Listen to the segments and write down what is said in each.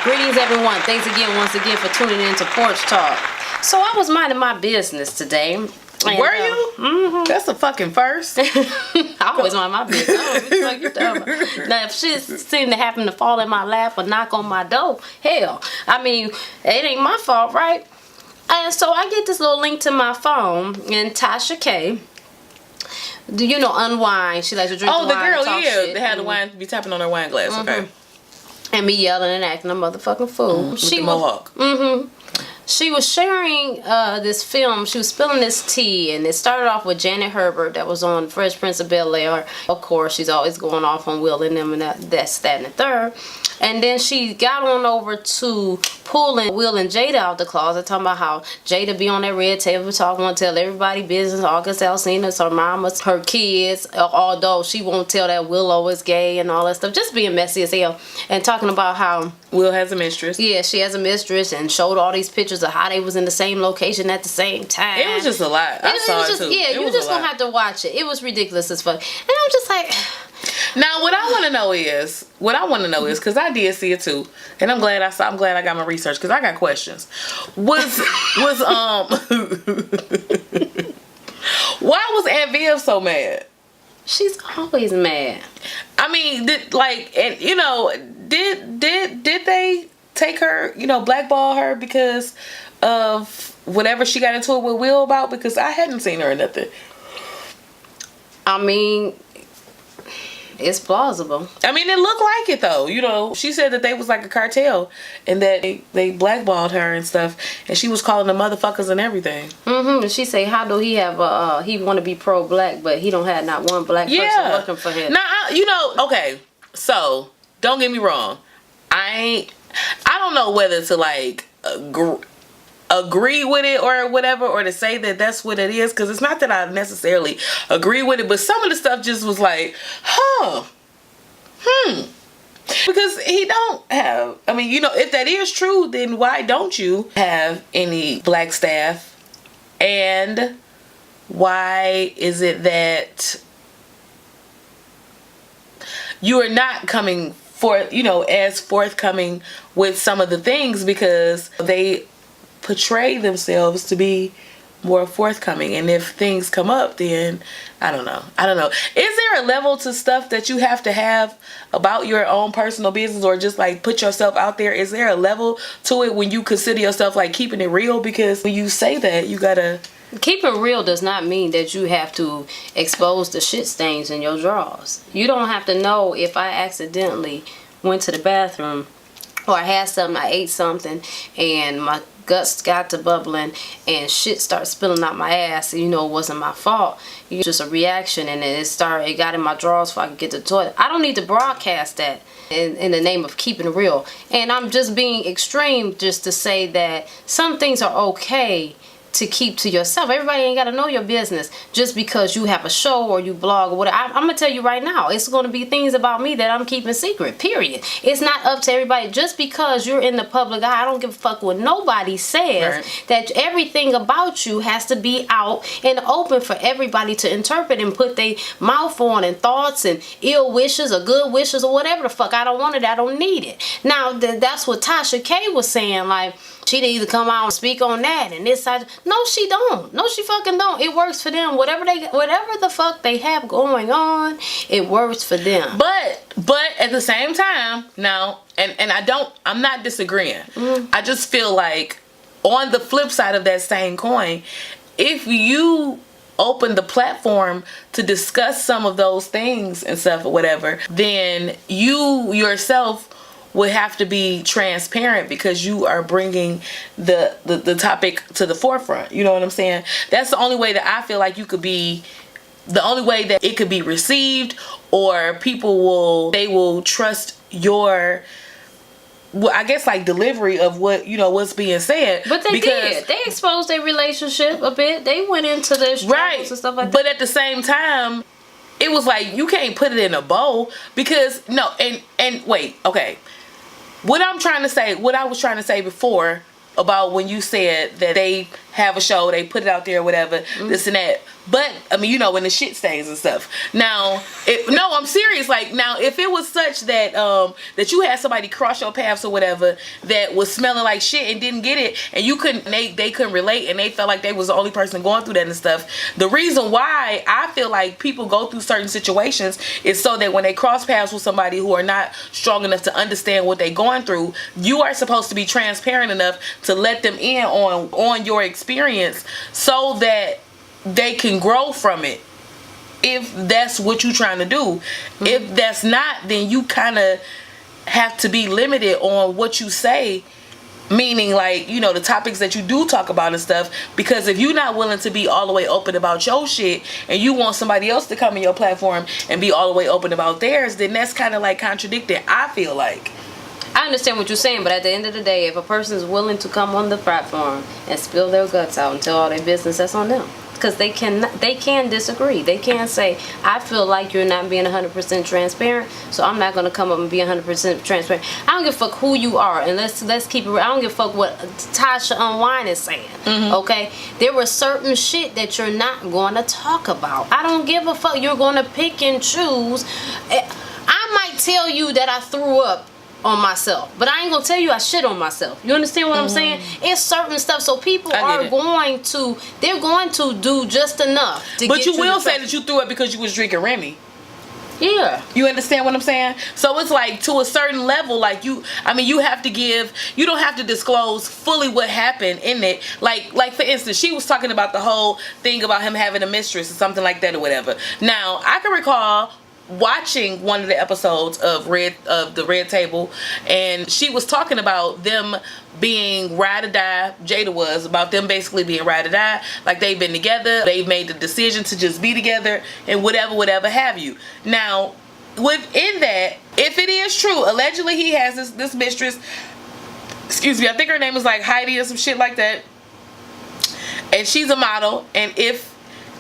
Greetings, everyone. Thanks again, once again, for tuning in to Porch Talk. So I was minding my business today. And, were you? Mm-hmm. That's a fucking first. I always mind my business. Now, if shit seemed to happen to fall in my lap or knock on my door, hell, I mean, it ain't my fault, right? And so I get this little link to my phone, and Tasha K. Do you know Unwine? She likes to drink wine. Oh, the girl, and talk shit. They had the wine, be tapping on her wine glass. Okay. And me yelling and acting a motherfucking fool. With the mohawk. She was sharing this film. She was spilling this tea, and it started off with Janet Herbert that was on Fresh Prince of Bel-Air. Of course, she's always going off on Will and them and that, and the third. And then she got on over to pulling Will and Jada out the closet, talking about how Jada be on that red table talking, want to tell everybody business, August Alcina's, her mama's, her kids, although she won't tell that Willow is gay and all that stuff, just being messy as hell, and talking about how Will has a mistress. Yeah, she has a mistress, and showed all these pictures of how they was in the same location at the same time. It was just a lot. I saw it too. Yeah, you just gonna have to watch it. It was ridiculous as fuck. And I'm just like... Now, what I want to know is, because I did see it too, and I'm glad I got my research, because I got questions. Why was Aunt Viv so mad? She's always mad. I mean, did they take her, blackball her because of whatever she got into it with Will about? Because I hadn't seen her or nothing. I mean, it's plausible. I mean, it looked like it though. She said that they was like a cartel and that they blackballed her and stuff, and she was calling them motherfuckers and everything. And she say, how do he have he want to be pro-black, but he don't have not one black person working for him. Now, okay, so don't get me wrong. I don't know whether to like agree with it or whatever, or to say that that's what it is, because it's not that I necessarily agree with it, but some of the stuff just was like, because he don't have, I mean, if that is true, then why don't you have any black staff? And why is it that you are not coming as forthcoming with some of the things, because they portray themselves to be more forthcoming, and if things come up, then I don't know. Is there a level to stuff that you have to have about your own personal business, or just like put yourself out there? Is there a level to it when you consider yourself like keeping it real? Because when you say that, you gotta keep it real does not mean that you have to expose the shit stains in your drawers. You don't have to know if I accidentally went to the bathroom or I had something, I ate something, and my guts got to bubbling and shit started spilling out my ass. It wasn't my fault. It's just a reaction, and it got in my drawers before I could get to the toilet. I don't need to broadcast that in the name of keeping it real. And I'm just being extreme just to say that some things are okay to keep to yourself. Everybody ain't got to know your business just because you have a show or you blog or whatever. I'm gonna tell you right now, it's going to be things about me that I'm keeping secret, period. It's not up to everybody. Just because you're in the public eye, I don't give a fuck what nobody says. Right. That everything about you has to be out and open for everybody to interpret and put their mouth on, and thoughts and ill wishes or good wishes or whatever the fuck. I don't want it. I don't need it. Now that's what Tasha K was saying, like she need to come out and speak on that and this side. No, she don't. No, she fucking don't. It works for them. Whatever the fuck they have going on, it works for them. But at the same time, now, and I'm not disagreeing. I just feel like on the flip side of that same coin, if you open the platform to discuss some of those things and stuff or whatever, then you yourself would have to be transparent, because you are bringing the topic to the forefront. You know what I'm saying? That's the only way that I feel like the only way that it could be received, or people will trust your, well, I guess like delivery of what's being said. But they did. They exposed their relationship a bit. They went into their struggles and stuff like that. But at the same time, it was like you can't put it in a bowl, because and wait, okay. What I was trying to say before about when you said that they have a show, they put it out there, whatever, this and that. But I mean, you know, when the shit stains and stuff. Now, no, I'm serious. Like, now, if it was such that that you had somebody cross your paths or whatever that was smelling like shit and didn't get it, and you couldn't, they couldn't relate, and they felt like they was the only person going through that and stuff. The reason why I feel like people go through certain situations is so that when they cross paths with somebody who are not strong enough to understand what they're going through, you are supposed to be transparent enough to let them in on your experience so that they can grow from it, if that's what you're trying to do. If that's not, then you kind of have to be limited on what you say, meaning, like, you know, the topics that you do talk about and stuff, because if you're not willing to be all the way open about your shit and you want somebody else to come in your platform and be all the way open about theirs, then that's kind of like contradicting, I feel like. I understand what you're saying, but at the end of the day, if a person is willing to come on the platform and spill their guts out and tell all their business, that's on them. Because they can disagree. They can say, I feel like you're not being 100% transparent, so I'm not going to come up and be 100% transparent. I don't give a fuck who you are, and let's keep it real. I don't give a fuck what Tasha Unwine is saying, okay? There was certain shit that you're not going to talk about. I don't give a fuck. You're going to pick and choose. I might tell you that I threw up on myself, but I ain't gonna tell you I shit on myself. You understand what I'm saying? It's certain stuff, so people are going to do just enough to but get you to will the say that you threw it because you was drinking Remy. Yeah. You understand what I'm saying? So it's like, to a certain level, like, you have to give, you don't have to disclose fully what happened in it. Like for instance, she was talking about the whole thing about him having a mistress or something like that or whatever. Now, I can recall watching one of the episodes of the Red Table, and she was talking about them being ride or die. Jada was about them basically being ride or die, like they've been together, they've made the decision to just be together and whatever have you. Now, within that, if it is true, allegedly he has this mistress, excuse me, I think her name is like Heidi or some shit like that, and she's a model, and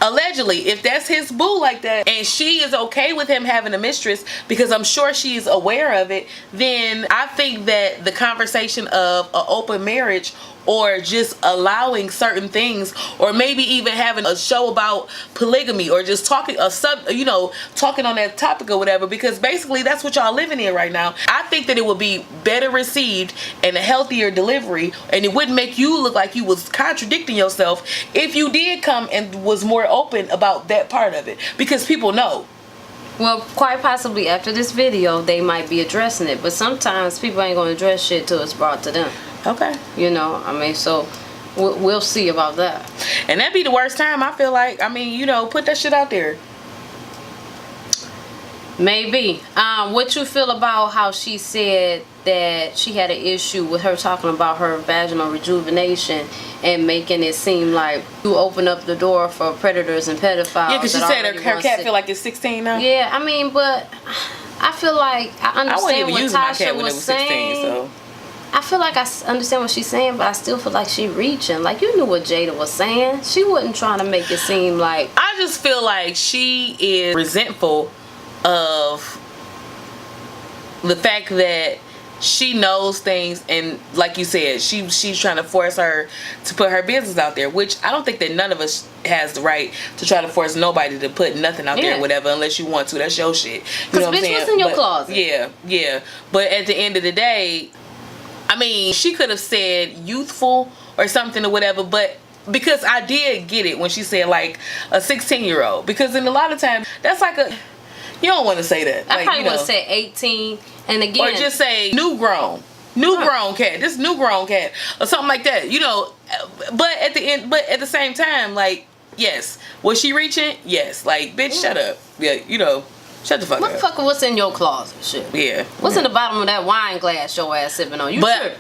allegedly, if that's his boo like that, and she is okay with him having a mistress, because I'm sure she's aware of it, then I think that the conversation of an open marriage, or just allowing certain things, or maybe even having a show about polygamy, or just talking talking on that topic or whatever, because basically that's what y'all living in right now. I think that it would be better received and a healthier delivery, and it wouldn't make you look like you was contradicting yourself if you did come and was more open about that part of it, because people know. Well, quite possibly after this video they might be addressing it, but sometimes people ain't gonna address shit till it's brought to them. Okay. You know, I mean, so we'll see about that. And that'd be the worst time, I feel like. I mean, put that shit out there. Maybe. What you feel about how she said that she had an issue with her talking about her vaginal rejuvenation and making it seem like you open up the door for predators and pedophiles? Yeah, because she said her cat feel like it's 16 now. Yeah, I mean, but I feel like I understand what Tasha was saying. So I feel like I understand what she's saying, but I still feel like she reaching. Like, you knew what Jada was saying. She wasn't trying to make it seem like... I just feel like she is resentful of the fact that she knows things, and like you said, she's trying to force her to put her business out there, which I don't think that none of us has the right to try to force nobody to put nothing out there or whatever, unless you want to. That's your shit. You know what I'm saying? What's in your closet? Yeah. But at the end of the day, I mean, she could have said youthful or something or whatever, but because I did get it when she said like a 16-year-old, because in a lot of times that's like a, you don't want to say that. I probably would have said 18, and again, or just say new grown cat, this new grown cat or something like that, but at the end, but at the same time, like, yes, was she reaching? Yes. Like, bitch, shut up. Yeah, shut the fuck up. Motherfucker, what's in your closet? Shit. Yeah. What's in the bottom of that wine glass your ass sipping on? But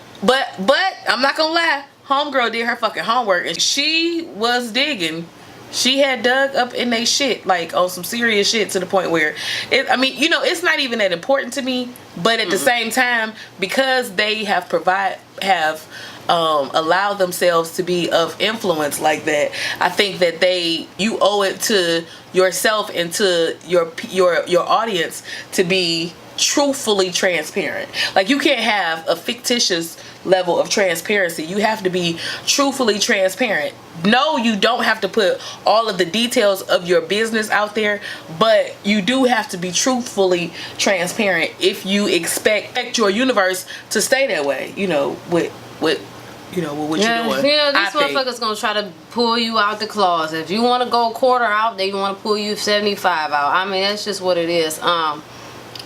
I'm not gonna lie. Homegirl did her fucking homework, and she was digging. She had dug up in they shit, like on some serious shit, to the point where it's not even that important to me, but at the same time, because they have allowed themselves to be of influence like that, I think that you owe it to yourself and to your audience to be truthfully transparent. Like, you can't have a fictitious level of transparency. You have to be truthfully transparent. No, you don't have to put all of the details of your business out there, but you do have to be truthfully transparent if you expect your universe to stay that way, with what you're doing. Yeah, these motherfuckers gonna try to pull you out the closet. If you want to go quarter out, they want to pull you 75 out. I mean, that's just what it is.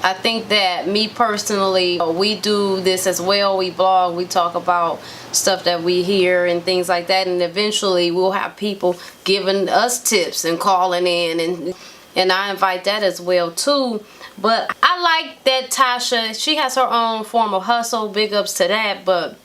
I think that me personally, we do this as well. We blog, we talk about stuff that we hear and things like that, and eventually we'll have people giving us tips and calling in, and I invite that as well too. But I like that Tasha, she has her own form of hustle. Big ups to that. But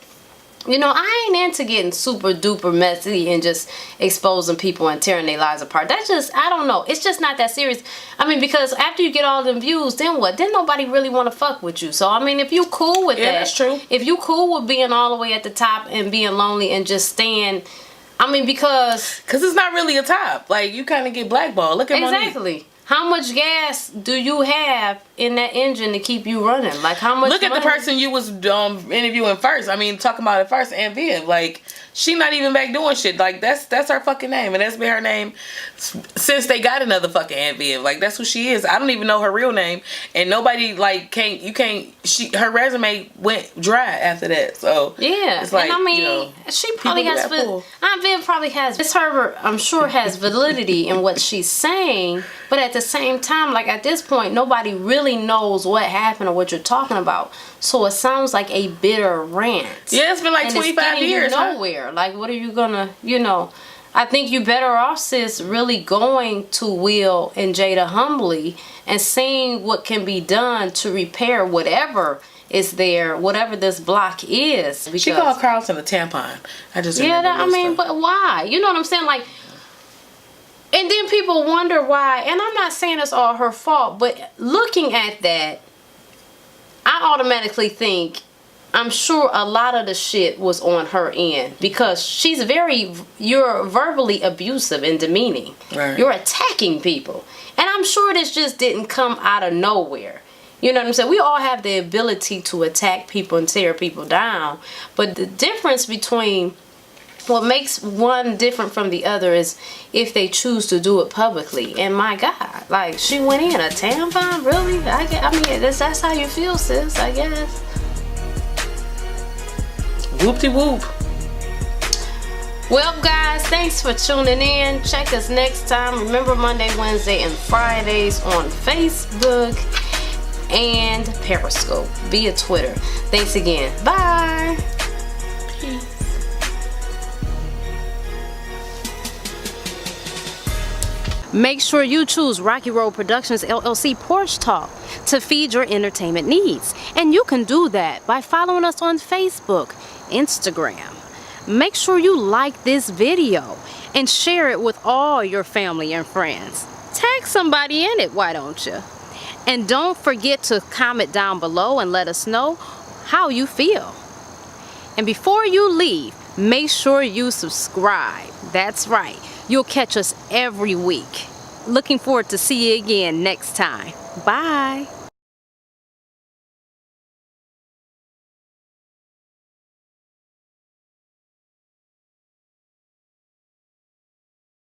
I ain't into getting super duper messy and just exposing people and tearing their lives apart. That's just, I don't know. It's just not that serious. I mean, because after you get all them views, then what? Then nobody really want to fuck with you. So, I mean, if you cool with that. That's true. If you cool with being all the way at the top and being lonely and just staying, I mean, because it's not really a top. Like, you kind of get blackballed. Look at Monique. Exactly. How much gas do you have in that engine to keep you running? Like, how much Look at the person you was interviewing first. I mean, talking about it first, Aunt Viv. Like, she not even back doing shit. Like, that's her fucking name. And that's been her name since they got another fucking Aunt Viv. Like, that's who she is. I don't even know her real name. And nobody, like, her resume went dry after that. So, yeah. it's like, and I mean, she probably has, Aunt Viv probably has, Miss Herbert, I'm sure, has validity in what she's saying. But at the same time, like, at this point, nobody really knows what happened or what you're talking about. So it sounds like a bitter rant. Yeah, it's been like 25 years. Nowhere. Huh? Like, what are you gonna, I think you better off, sis, really going to Will and Jada humbly and seeing what can be done to repair whatever is there, whatever this block is. Because she called Carlton a tampon. I just but why? You know what I'm saying? Like, and then people wonder why, and I'm not saying it's all her fault, but looking at that, I automatically think, I'm sure a lot of the shit was on her end, because you're verbally abusive and demeaning. Right. You're attacking people. And I'm sure this just didn't come out of nowhere. You know what I'm saying? We all have the ability to attack people and tear people down. But the difference between what makes one different from the other is if they choose to do it publicly. And my God, like, she went in a tampon? Really? I mean, that's how you feel, sis, I guess. Whoop-de-whoop. Well, guys, thanks for tuning in. Check us next time. Remember, Monday, Wednesday, and Fridays on Facebook and Periscope via Twitter. Thanks again. Bye. Peace. Make sure you choose Rocky Road Productions LLC Porch Talk to feed your entertainment needs. And you can do that by following us on Facebook, Instagram. Make sure you like this video and share it with all your family and friends. Tag somebody in it, why don't you? And don't forget to comment down below and let us know how you feel. And before you leave, make sure you subscribe. That's right. You'll catch us every week. Looking forward to see you again next time. Bye.